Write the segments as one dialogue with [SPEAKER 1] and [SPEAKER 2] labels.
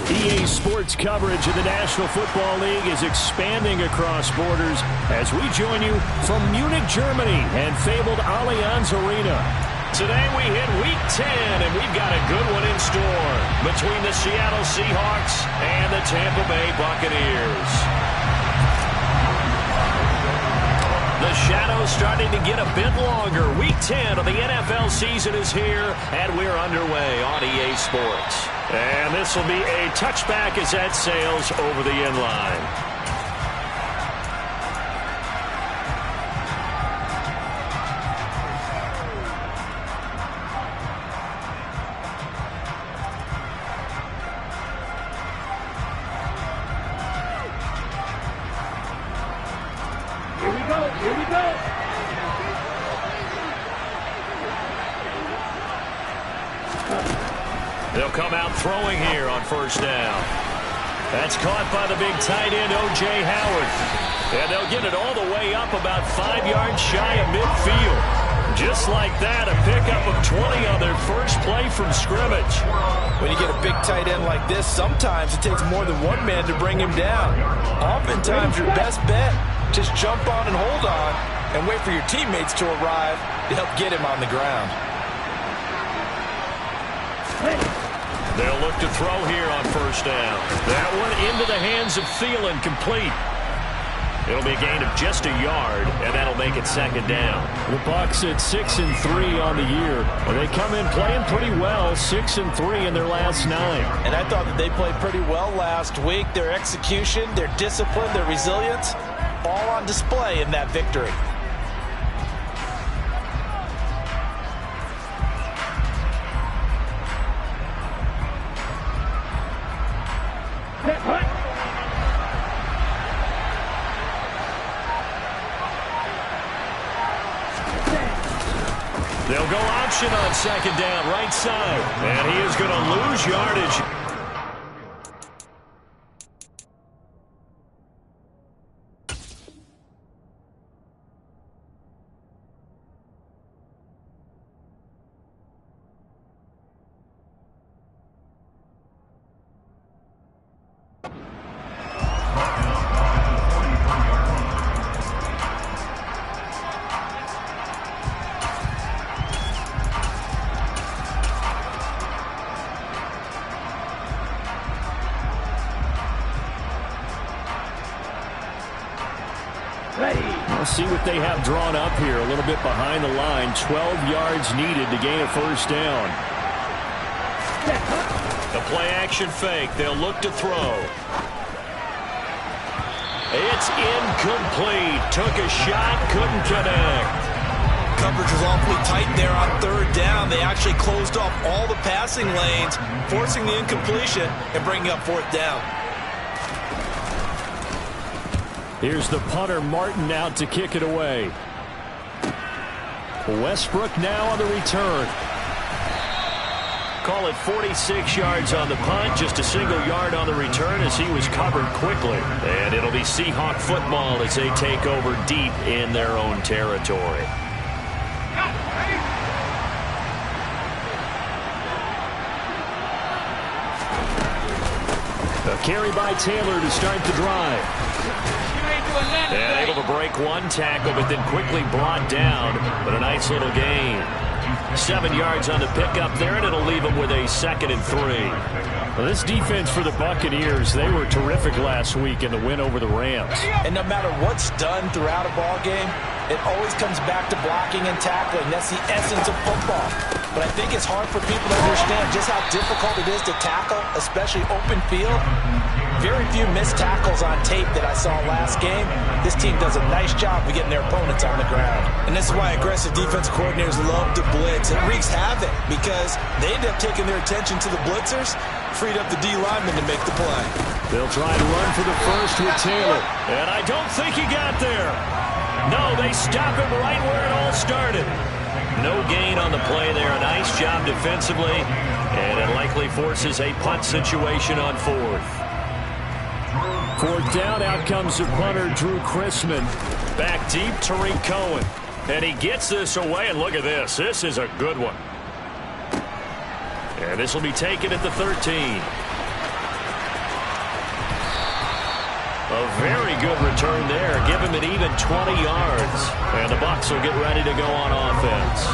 [SPEAKER 1] EA Sports coverage of the National Football League is expanding across borders as we join you from Munich, Germany and fabled Allianz Arena.
[SPEAKER 2] Today we hit Week 10, and we've got a good one in store between the Seattle Seahawks and the Tampa Bay Buccaneers. The shadow's starting to get a bit longer. Week 10 of the NFL season is here, and we're underway on EA Sports. And this will be a touchback as that sails over the end line. They'll come out throwing here on first down. That's caught by the big tight end, O.J. Howard. And they'll get it all the way up about 5 yards shy of midfield. Just like that, a pickup of 20 on their first play from scrimmage.
[SPEAKER 3] When you get a big tight end like this, sometimes it takes more than one man to bring him down. Oftentimes, your best bet, just jump on and hold on and wait for your teammates to arrive to help get him on the ground.
[SPEAKER 2] They'll look to throw here on first down. That one into the hands of Thielen, complete. It'll be a gain of just a yard, and that'll make it second down.
[SPEAKER 1] The Bucs at 6-3 on the year. Well, they come in playing pretty well, 6-3 in their last 9.
[SPEAKER 3] And I thought that they played pretty well last week. Their execution, their discipline, their resilience, all on display in that victory.
[SPEAKER 2] They'll go option on second down, right side. And he is going to lose yardage.
[SPEAKER 1] We'll see what they have drawn up here. A little bit behind the line. 12 yards needed to gain a first down.
[SPEAKER 2] The play action fake. They'll look to throw. It's incomplete. Took a shot, couldn't connect.
[SPEAKER 3] Coverage was awfully tight there on third down. They actually closed off all the passing lanes, forcing the incompletion and bringing up fourth down.
[SPEAKER 1] Here's the punter, Martin, out to kick it away. Westbrook now on the return.
[SPEAKER 2] Call it 46 yards on the punt, just a single yard on the return as he was covered quickly. And it'll be Seahawk football as they take over deep in their own territory.
[SPEAKER 1] A carry by Taylor to start the drive.
[SPEAKER 2] And able to break one tackle, but then quickly brought down. But a nice little gain. 7 yards on the pickup there, and it'll leave them with a 2nd and 3.
[SPEAKER 1] Well, this defense for the Buccaneers, they were terrific last week in the win over the Rams.
[SPEAKER 3] And no matter what's done throughout a ball game, it always comes back to blocking and tackling. That's the essence of football. But I think it's hard for people to understand just how difficult it is to tackle, especially open field. Very few missed tackles on tape that I saw last game. This team does a nice job of getting their opponents on the ground. And this is why aggressive defensive coordinators love to blitz. It wreaks havoc because they end up taking their attention to the blitzers, freed up the D linemen to make the play.
[SPEAKER 1] They'll try to run for the first with Taylor.
[SPEAKER 2] And I don't think he got there. No, they stop him right where it all started. No gain on the play there. A nice job defensively. And it likely forces a punt situation on fourth.
[SPEAKER 1] Fourth down, out comes the punter, Drew Chrisman.
[SPEAKER 2] Back deep, Tariq Cohen. And he gets this away, and look at this. This is a good one. And this will be taken at the 13. A very good return there. Give him an even 20 yards. And the Bucs will get ready to go on offense.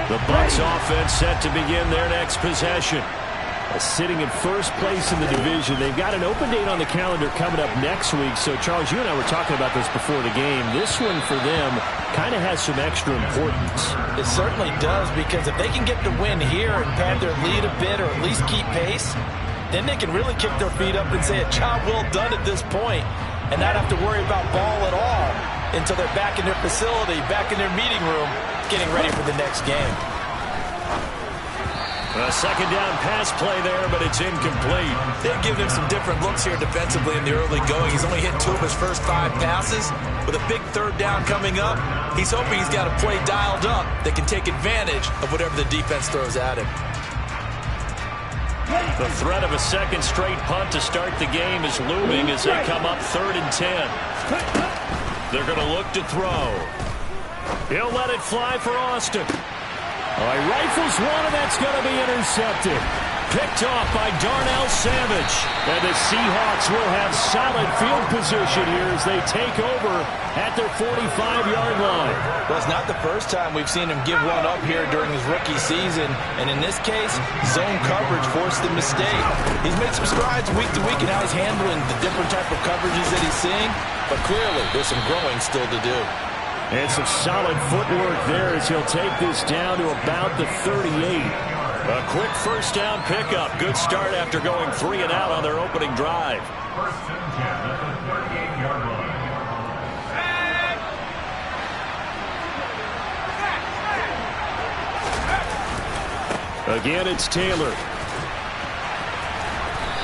[SPEAKER 2] The Bucs offense set to begin their next possession. Sitting in first place in the division. They've got an open date on the calendar coming up next week. So, Charles, you and I were talking about this before the game. This one for them kind of has some extra importance.
[SPEAKER 3] It certainly does, because if they can get the win here and pad their lead a bit or at least keep pace, then they can really kick their feet up and say a job well done at this point and not have to worry about ball at all until they're back in their facility, back in their meeting room, getting ready for the next game.
[SPEAKER 2] A second down pass play there, but it's incomplete.
[SPEAKER 3] They've given him some different looks here defensively in the early going. He's only hit 2 of his first 5 passes. With a big third down coming up, he's hoping he's got a play dialed up that can take advantage of whatever the defense throws at him.
[SPEAKER 2] The threat of a second straight punt to start the game is looming as they come up 3rd and 10. They're going to look to throw. He'll let it fly for Austin.
[SPEAKER 1] All right, rifles one, and that's going to be intercepted. Picked off by Darnell Savage. And the Seahawks will have solid field position here as they take over at their 45-yard line.
[SPEAKER 3] Well, it's not the first time we've seen him give one up here during his rookie season. And in this case, zone coverage forced the mistake. He's made some strides week to week in how he's handling the different type of coverages that he's seeing. But clearly, there's some growing still to do.
[SPEAKER 1] And some solid footwork there as he'll take this down to about the 38.
[SPEAKER 2] A quick first down pickup. Good start after going 3 and out on their opening drive.
[SPEAKER 4] First and 10 at the 38-yard
[SPEAKER 1] line. Again, it's Taylor.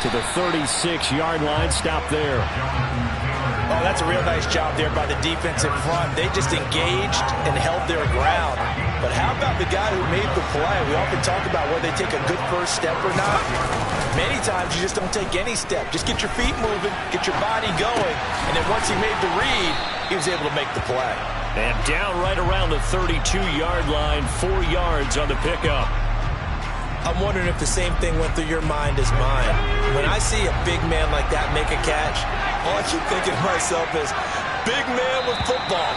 [SPEAKER 1] To the 36-yard line. Stop there.
[SPEAKER 3] Oh, that's a real nice job there by the defense in front. They just engaged and held their ground. But how about the guy who made the play? We often talk about whether they take a good first step or not. Many times you just don't take any step. Just get your feet moving, get your body going, and then once he made the read, he was able to make the play.
[SPEAKER 2] And down right around the 32-yard line, 4 yards on the pickup.
[SPEAKER 3] I'm wondering if the same thing went through your mind as mine. When I see a big man like that make a catch, all I keep thinking to myself is, big man with football.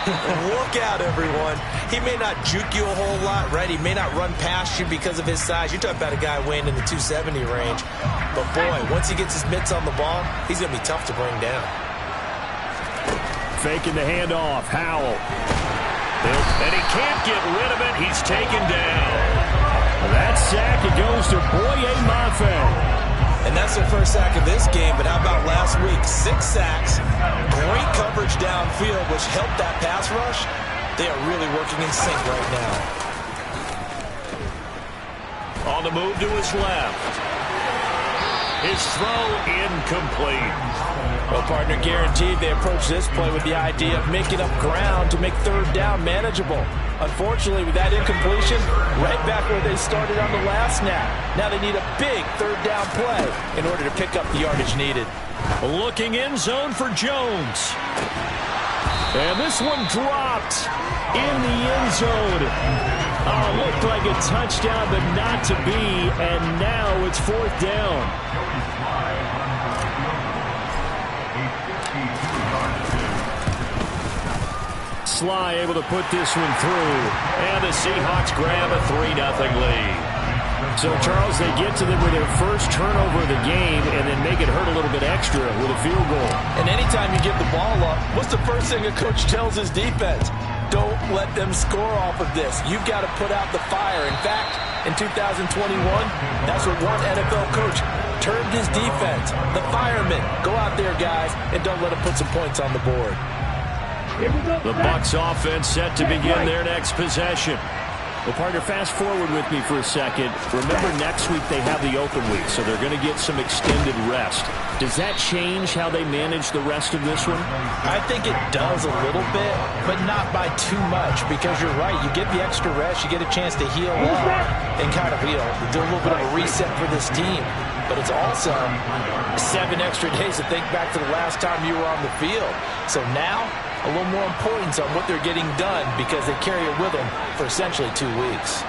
[SPEAKER 3] Look out, everyone. He may not juke you a whole lot, right? He may not run past you because of his size. You're talking about a guy weighing in the 270 range. But, boy, once he gets his mitts on the ball, he's going to be tough to bring down.
[SPEAKER 1] Faking the handoff. Howell.
[SPEAKER 2] And he can't get rid of it. He's taken down.
[SPEAKER 1] That sack, it goes to Boye Mafe.
[SPEAKER 3] And that's their first sack of this game, but how about last week? 6 sacks, great coverage downfield, which helped that pass rush. They are really working in sync right now.
[SPEAKER 2] On the move to his left. His throw incomplete.
[SPEAKER 3] Well, partner, guaranteed they approach this play with the idea of making up ground to make 3rd down manageable. Unfortunately, with that incompletion, right back where they started on the last snap. Now they need a big 3rd down play in order to pick up the yardage needed.
[SPEAKER 2] Looking in zone for Jones.
[SPEAKER 1] And this one dropped in the end zone. Oh, looked like a touchdown, but not to be. And now it's 4th down. Sly able to put this one through.
[SPEAKER 2] And the Seahawks grab a 3-0 lead.
[SPEAKER 1] So, Charles, they get to them with their first turnover of the game and then make it hurt a little bit extra with a field goal.
[SPEAKER 3] And anytime you give the ball up, what's the first thing a coach tells his defense? Don't let them score off of this. You've got to put out the fire. In fact, in 2021, that's what one NFL coach termed his defense. The firemen. Go out there, guys, and don't let them put some points on the board.
[SPEAKER 1] The Bucs offense set to begin their next possession. Well, partner, fast forward with me for a second. Remember, next week they have the open week, so they're going to get some extended rest. Does that change how they manage the rest of this one?
[SPEAKER 3] I think it does a little bit, but not by too much, because you're right. You get the extra rest, you get a chance to heal up and kind of, do a little bit of a reset for this team. but it's also 7 extra days to think back to the last time you were on the field. So now, a little more importance on what they're getting done because they carry it with them for essentially 2 weeks.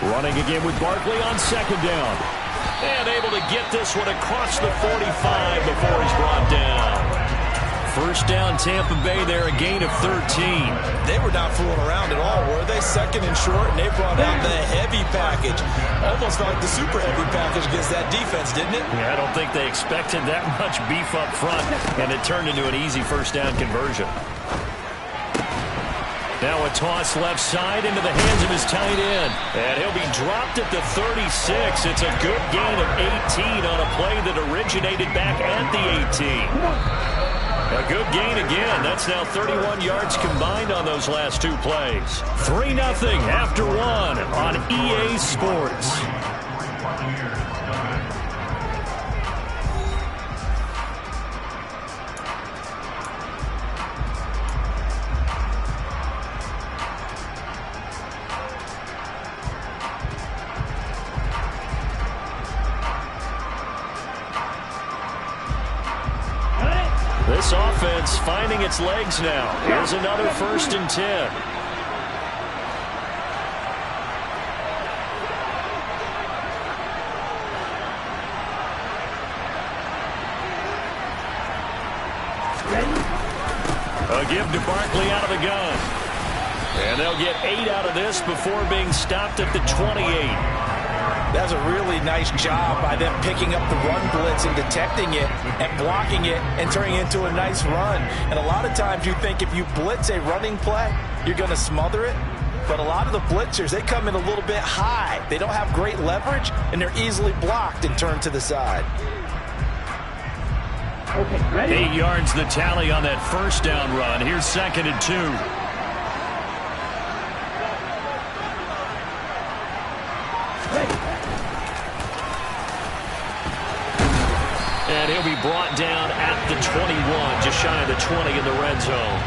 [SPEAKER 1] Running again with Barkley on second down.
[SPEAKER 2] And able to get this one across the 45 before he's brought down.
[SPEAKER 1] First down, Tampa Bay there, a gain of 13.
[SPEAKER 3] They were not fooling around at all, were they? Second and short, and they brought out the heavy package. Almost like the super heavy package against that defense, didn't it?
[SPEAKER 1] Yeah, I don't think they expected that much beef up front, and it turned into an easy first down conversion. Now a toss left side into the hands of his tight end. And he'll be dropped at the 36. It's a good gain of 18 on a play that originated back at the 18. A good gain again. That's now 31 yards combined on those last 2 plays. 3-0 after 1 on EA Sports. This offense finding its legs now. Here's another 1st and 10. A give to Barkley out of the gun. And they'll get 8 out of this before being stopped at the 28.
[SPEAKER 3] That's a really nice job by them picking up the run blitz and detecting it and blocking it and turning it into a nice run. And a lot of times you think if you blitz a running play, you're going to smother it. But a lot of the blitzers, they come in a little bit high. They don't have great leverage, and they're easily blocked and turned to the side.
[SPEAKER 1] Okay, ready? 8 yards the tally on that first down run. Here's 2nd and 2. And he'll be brought down at the 21, just shy of the 20 in the red zone.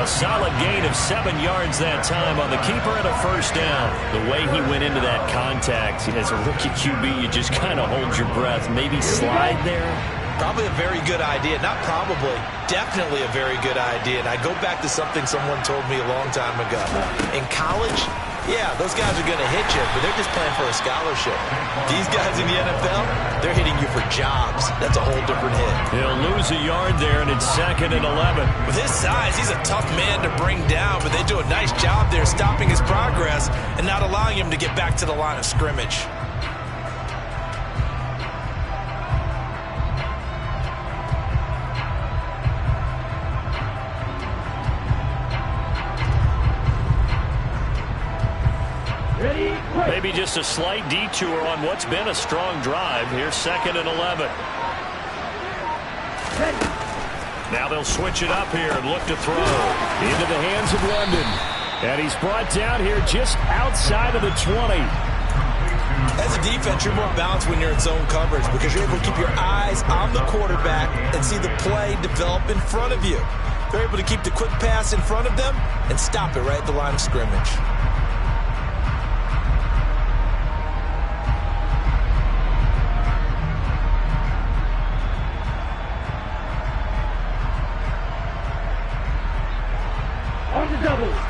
[SPEAKER 1] A solid gain of 7 yards that time on the keeper and a first down. The way he went into that contact as a rookie QB, you just kind of hold your breath. Maybe slide there.
[SPEAKER 3] Probably a very good idea. Not probably. Definitely a very good idea. And I go back to something someone told me a long time ago. In college, yeah, those guys are going to hit you, but they're just playing for a scholarship. These guys in the NFL, they're hitting you for jobs. That's a whole different hit.
[SPEAKER 1] He'll lose a yard there, and it's 2nd and 11.
[SPEAKER 3] With his size, he's a tough man to bring down, but they do a nice job there stopping his progress and not allowing him to get back to the line of scrimmage.
[SPEAKER 1] Maybe just a slight detour on what's been a strong drive. Here's 2nd and 11. Now they'll switch it up here and look to throw into the hands of London. And he's brought down here just outside of the 20.
[SPEAKER 3] As a defense, you're more balanced when you're in zone coverage because you're able to keep your eyes on the quarterback and see the play develop in front of you. They're able to keep the quick pass in front of them and stop it right at the line of scrimmage.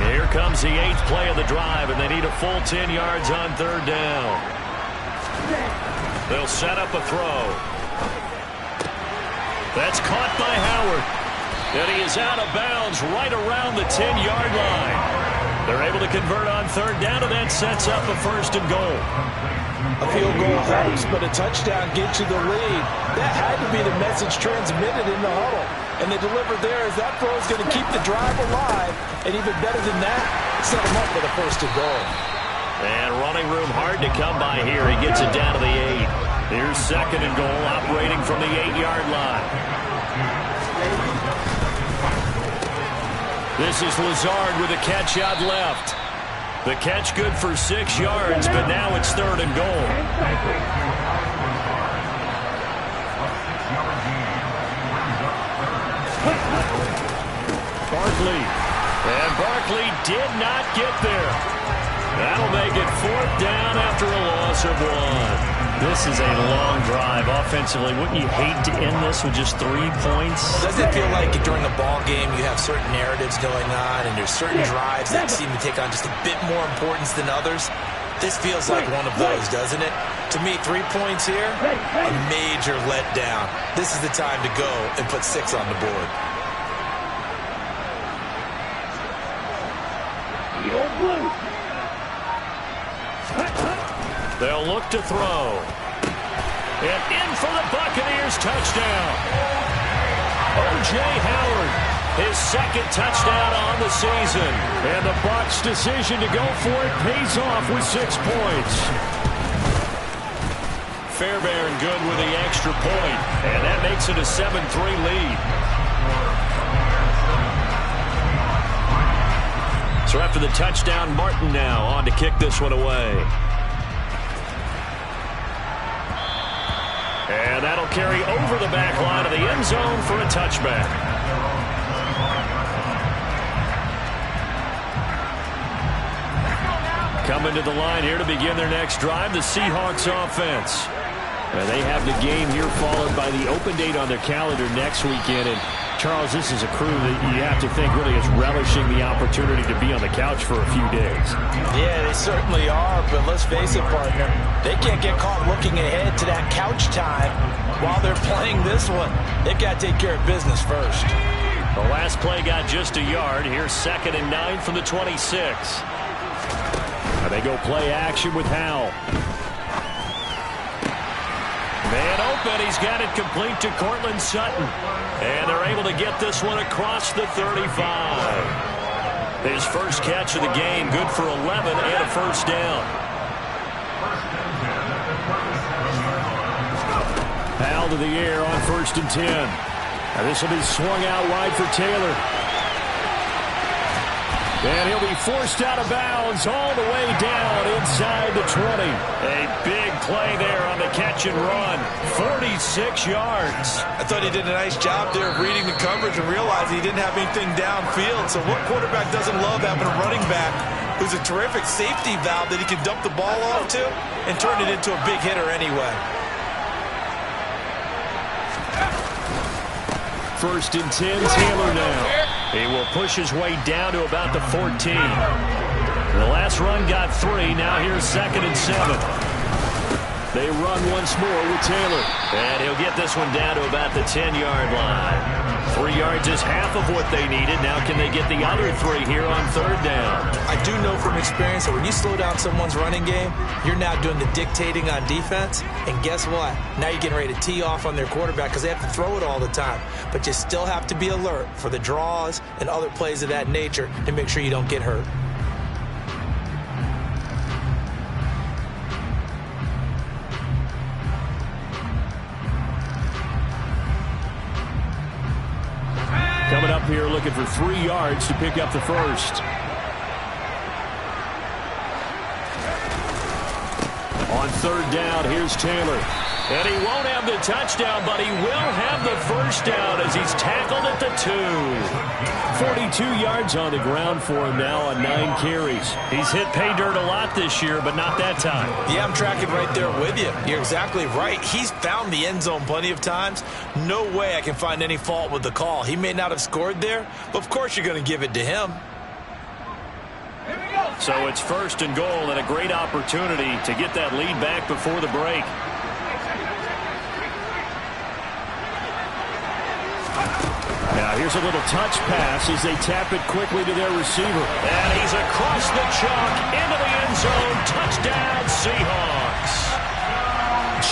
[SPEAKER 1] Here comes the 8th play of the drive, and they need a full 10 yards on 3rd down. They'll set up a throw. That's caught by Howard. And he is out of bounds right around the 10-yard line. They're able to convert on 3rd down, and that sets up a 1st and goal.
[SPEAKER 3] A field goal helps, but a touchdown gets you the lead. That had to be the message transmitted in the huddle. And they delivered there as that throw is going to keep the drive alive. And even better than that, set them up for the 1st and goal.
[SPEAKER 1] And running room hard to come by here. He gets it down to the 8. Here's 2nd and goal, operating from the 8-yard line. This is Lazard with a catch out left. The catch good for 6 yards, but now it's 3rd and goal. Barkley. And Barkley did not get there.
[SPEAKER 2] That'll make it 4th down after a loss of 1.
[SPEAKER 1] This is a long drive offensively. Wouldn't you hate to end this with just 3 points?
[SPEAKER 3] Doesn't it feel like during a ball game you have certain narratives going on and there's certain drives that seem to take on just a bit more importance than others? This feels like one of those, doesn't it? To me, 3 points here, a major letdown. This is the time to go and put 6 on the board.
[SPEAKER 2] They'll look to throw. And in for the Buccaneers touchdown. O.J. Howard, his 2nd touchdown on the season. And the Bucs' decision to go for it pays off with 6 points. Fairbairn good with the extra point. And that makes it a 7-3 lead. So after the touchdown, Martin now on to kick this one away. And that'll carry over the back line of the end zone for a touchback. Coming to the line here to begin their next drive, the Seahawks offense. And they have the game here followed by the open date on their calendar next weekend. And Charles, this is a crew that you have to think really is relishing the opportunity to be on the couch for a few days.
[SPEAKER 3] Yeah, they certainly are, but let's face it, partner. They can't get caught looking ahead to that couch time while they're playing this one. They've got to take care of business first.
[SPEAKER 2] The last play got just a yard. Here's 2nd and 9 from the 26. And they go play action with Howell. Man open, he's got it complete to Cortland Sutton. And they're able to get this one across the 35. His first catch of the game, good for 11 and a 1st down. Howell to the air on 1st and 10. Now this will be swung out wide for Taylor. And he'll be forced out of bounds all the way down inside the 20. A big play there on the catch and run. 46 yards.
[SPEAKER 3] I thought he did a nice job there of reading the coverage and realizing he didn't have anything downfield. So what quarterback doesn't love having a running back who's a terrific safety valve that he can dump the ball off to and turn it into a big hitter anyway.
[SPEAKER 2] 1st and 10, Taylor now. He will push his way down to about the 14. The last run got 3. Now here's 2nd and 7. They run once more with Taylor. And he'll get this one down to about the 10-yard line. 3 yards is half of what they needed. Now can they get the other 3 here on 3rd down?
[SPEAKER 3] I do know from experience that when you slow down someone's running game, you're now doing the dictating on defense. And guess what? Now you're getting ready to tee off on their quarterback because they have to throw it all the time. But you still have to be alert for the draws and other plays of that nature to make sure you don't get hurt.
[SPEAKER 2] Coming up here looking for 3 yards to pick up the 1st. On 3rd down, here's Taylor. And he won't have the touchdown, but he will have the 1st down as he's tackled at the 2. 42 yards on the ground for him now on 9 carries. He's hit pay dirt a lot this year, but not that time.
[SPEAKER 3] Yeah, I'm tracking right there with you. You're exactly right. He's found the end zone plenty of times. No way I can find any fault with the call. He may not have scored there, but of course you're going to give it to him.
[SPEAKER 2] So it's 1st and goal and a great opportunity to get that lead back before the break. Now here's a little touch pass as they tap it quickly to their receiver. And he's across the chalk into the end zone. Touchdown, Seahawks.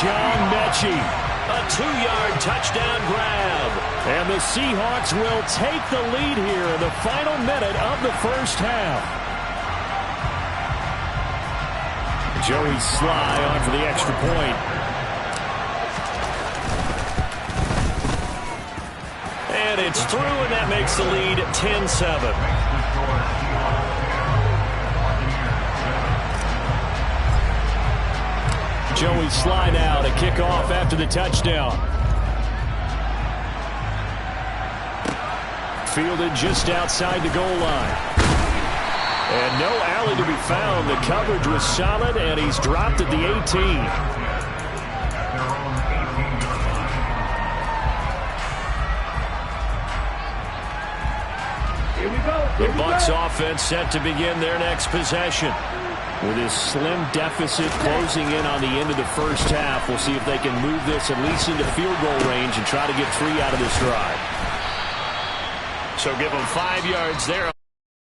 [SPEAKER 2] John Mechie, a 2-yard touchdown grab. And the Seahawks will take the lead here in the final minute of the 1st half. Joey Sly on for the extra point. And it's through, and that makes the lead 10-7. Joey Sly now to kick off after the touchdown. Fielded just outside the goal line.
[SPEAKER 1] And no alley to be found. The coverage was solid, and he's dropped at the 18. The Bucs offense set to begin their next possession. With his slim deficit closing in on the end of the first half, we'll see if they can move this at least into field goal range and try to get 3 out of this drive.
[SPEAKER 2] So give them 5 yards there.